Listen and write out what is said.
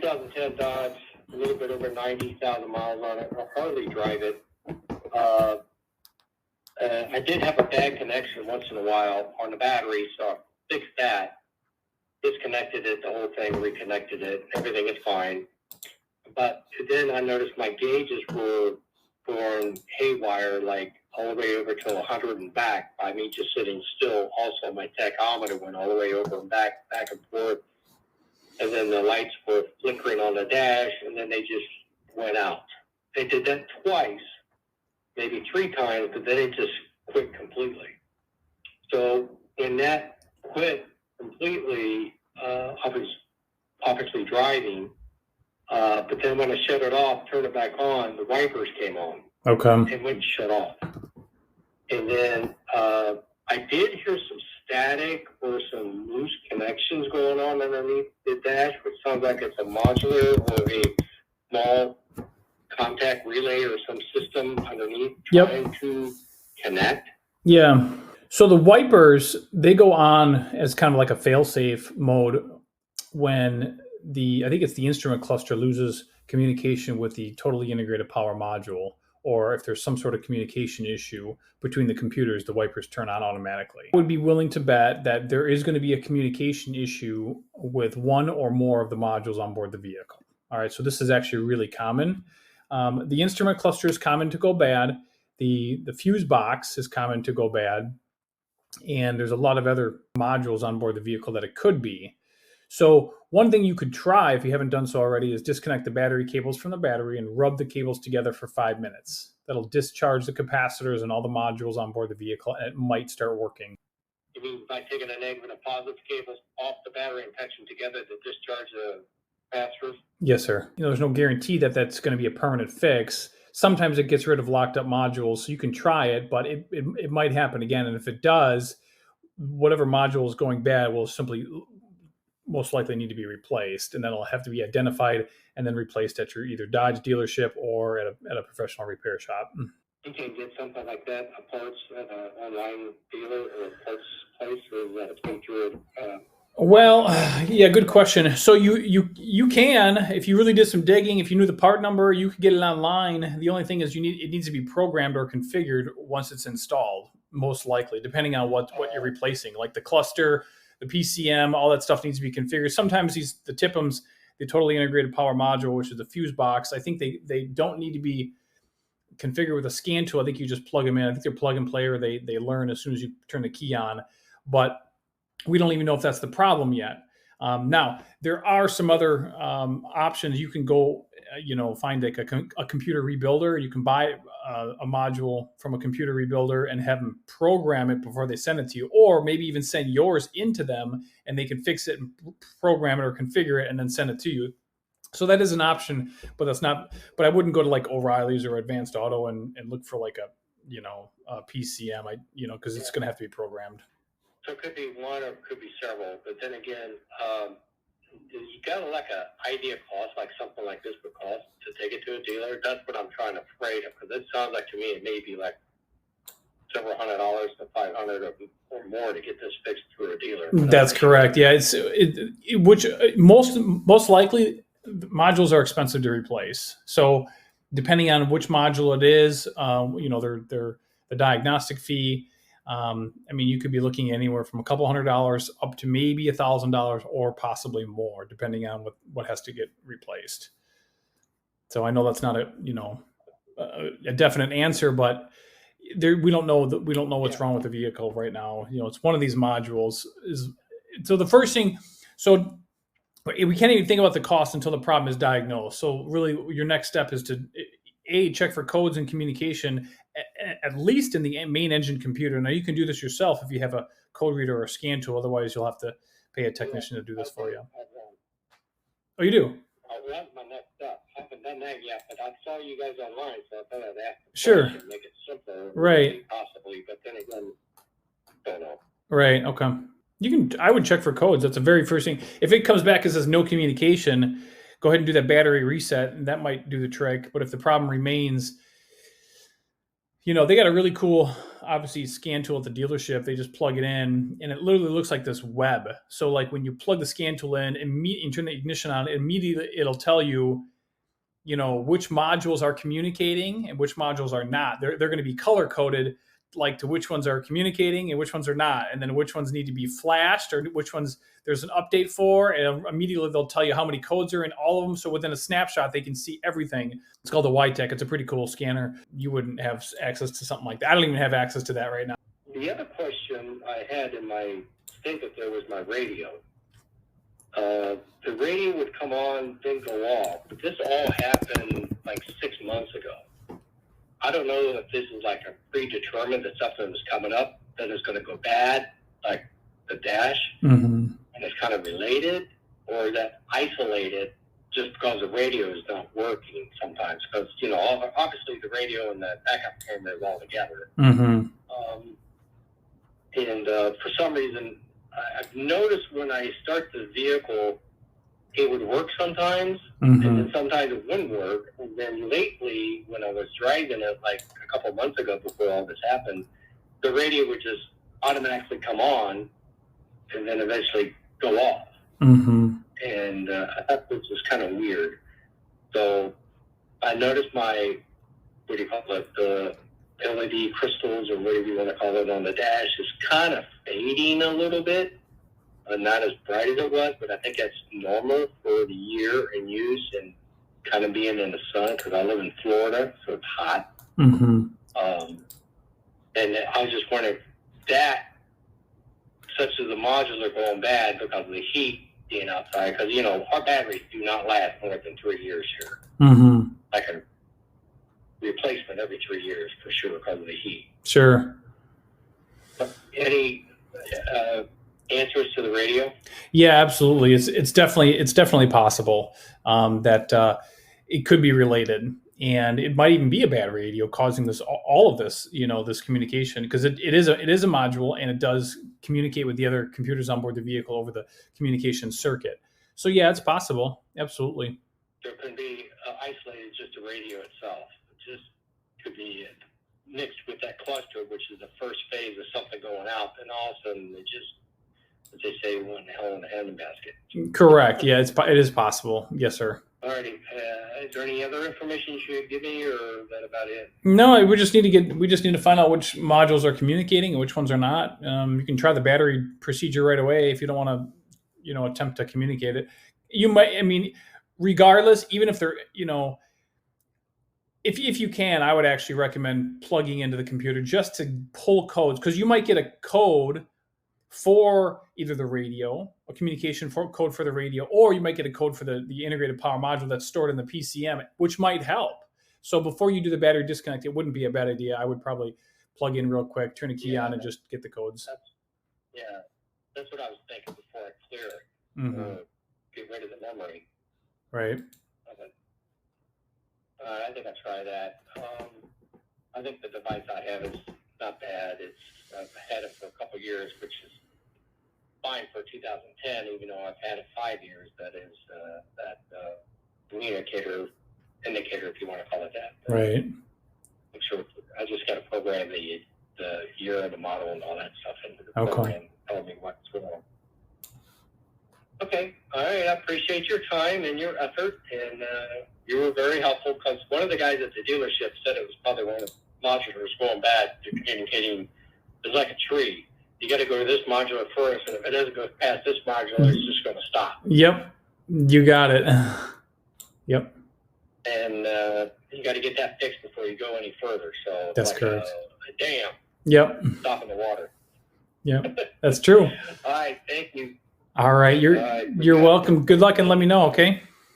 2010 Dodge, a little bit over 90,000 miles on it. I'll hardly drive it. I did have a bad connection once in a while on the battery, so I fixed that. Disconnected it, the whole thing, reconnected it. Everything is fine. But then I noticed my gauges were going haywire, like all the way over to 100 and back by me just sitting still. Also, my tachometer went all the way over and back and forth. And then the lights were flickering on the dash, and then they just went out. They did that twice, maybe 3 times, but then it just quit completely. So when that quit completely, I was obviously driving, but then when I shut it off, turned it back on, the wipers came on. Okay. And went shut off. And then I did hear some static or some loose connections going on underneath the dash, which sounds like it's a modular or a small contact relay or some system underneath trying to connect. Yeah. So the wipers, they go on as kind of like a fail-safe mode when I think it's the instrument cluster loses communication with the totally integrated power module, or if there's some sort of communication issue between the computers, the wipers turn on automatically. I would be willing to bet that there is going to be a communication issue with one or more of the modules on board the vehicle. All right, so this is actually really common. The instrument cluster is common to go bad. The fuse box is common to go bad. And there's a lot of other modules on board the vehicle that it could be. So one thing you could try, if you haven't done so already, is disconnect the battery cables from the battery and rub the cables together for 5 minutes. That'll discharge the capacitors and all the modules on board the vehicle, and it might start working. You mean by taking a negative and a positive cables off the battery and patching together to discharge the capacitors? Yes, sir. There's no guarantee that that's going to be a permanent fix. Sometimes it gets rid of locked up modules, so you can try it, but it might happen again. And if it does, whatever module is going bad will simply most likely need to be replaced, and that'll have to be identified and then replaced at your either Dodge dealership or at a professional repair shop. You can get something like that, a parts at an online dealer or a parts place, or is that come through Well, yeah, good question. So you can, if you really did some digging, if you knew the part number, you could get it online. The only thing is it needs to be programmed or configured once it's installed, most likely, depending on what you're replacing, like the cluster, the PCM, all that stuff needs to be configured. Sometimes the TIPMs, the totally integrated power module, which is the fuse box, I think they don't need to be configured with a scan tool. I think you just plug them in. I think they're plug and play, or they learn as soon as you turn the key on. But we don't even know if that's the problem yet. Now, there are some other options. You can go, find like a computer rebuilder. You can buy a module from a computer rebuilder and have them program it before they send it to you, or maybe even send yours into them and they can fix it and program it or configure it and then send it to you. So that is an option, but that's not. But I wouldn't go to like O'Reilly's or Advanced Auto and look for like a PCM. Because it's going to have to be programmed. So it could be one or it could be several. But then again, you got like an idea cost, like something like this would cost to take it to a dealer? That's what I'm trying to afraid of, because it sounds like to me it may be like several $100 to $500 or more to get this fixed through a dealer. That's correct. Yeah, which most likely modules are expensive to replace. So depending on which module it is, they're the diagnostic fee. You could be looking anywhere from a couple $100 up to maybe $1,000 or possibly more, depending on what has to get replaced. So I know that's not a definite answer, but we don't know what's wrong with the vehicle right now. It's one of these modules. So the first thing, so we can't even think about the cost until the problem is diagnosed. So really, your next step is to check for codes and communication, at least in the main engine computer. Now, you can do this yourself if you have a code reader or a scan tool. Otherwise, you'll have to pay a technician to do this for you. Oh, you do? That's my next step. I haven't done that yet, but I saw you guys online, so I thought I'd ask the Sure. question, make it simpler. Right. Possibly, but then again, don't know. Right. Okay. I would check for codes. That's the very first thing. If it comes back and says no communication, go ahead and do that battery reset, and that might do the trick. But if the problem remains, they got a really cool obviously scan tool at the dealership. They just plug it in, and it literally looks like this web. So like when you plug the scan tool in and turn the ignition on, immediately it'll tell you, which modules are communicating and which modules are not. They're going to be color coded, like to which ones are communicating and which ones are not, and then which ones need to be flashed or which ones there's an update for, and immediately they'll tell you how many codes are in all of them. So within a snapshot, they can see everything. It's called the YTech. It's a pretty cool scanner. You wouldn't have access to something like that. I don't even have access to that right now. The other question I had in my think that there was my radio. The radio would come on, then go off. But this all happened like 6 months ago. I don't know if this is like a predetermined that something was coming up that is going to go bad, like the dash, and it's kind of related, or is that isolated just because the radio is not working sometimes? Because, obviously the radio and the backup camera is all together. For some reason, I've noticed when I start the vehicle, it would work sometimes, and then sometimes it wouldn't work. And then lately, when I was driving it, like a couple months ago before all this happened, the radio would just automatically come on and then eventually go off. And I thought this was kind of weird. So I noticed my, what do you call it, the LED crystals or whatever you want to call it on the dash is kind of fading a little bit. Not as bright as it was, but I think that's normal for the year in use and kind of being in the sun, because I live in Florida, so it's hot. And I was just wondering that, such as the modules are going bad because of the heat being outside, because, our batteries do not last more than 3 years here. Like a replacement every 3 years for sure because of the heat. Sure. But any answers to the radio? Yeah, absolutely. It's definitely possible that it could be related, and it might even be a bad radio causing all of this, this communication, because it is a module, and it does communicate with the other computers on board the vehicle over the communication circuit. So yeah, it's possible. Absolutely. There can be isolated just a radio itself. It just could be mixed with that cluster, which is the first phase of something going out, and all of a sudden it just, as they say, went hell in a handbasket. Correct. Yeah, it is possible. Yes, sir. All righty. Is there any other information you should give me, or is that about it? No, we just need to find out which modules are communicating and which ones are not. You can try the battery procedure right away if you don't want to, attempt to communicate it. You might. I mean, regardless, even if they're, if you can, I would actually recommend plugging into the computer just to pull codes, because you might get a code for either the radio, a communication code for the radio, or you might get a code for the integrated power module that's stored in the PCM, which might help. So before you do the battery disconnect, it wouldn't be a bad idea. I would probably plug in real quick, turn a key on, and just get the codes. That's what I was thinking before I clear it. Get rid of the memory. Right. I think I'll try that. I think the device I have is not bad. I've had it for a couple of years, which is fine for 2010, even though I've had it 5 years. That is that indicator, if you want to call it that. Right. I'm sure I just got to program the year and the model and all that stuff into the program, tell me what's going on. Okay. All right. I appreciate your time and your effort, and you were very helpful, because one of the guys at the dealership said it was probably one of the modulars going bad to communicating. It's like a tree. You got to go to this modular first, and if it doesn't go past this modular, it's just going to stop. Yep. You got it. Yep. And you got to get that fixed before you go any further. So that's like correct. A dam. Yep. Stopping the water. Yep. That's true. All right. Thank you. All right. You're welcome. Good luck, and let me know, okay?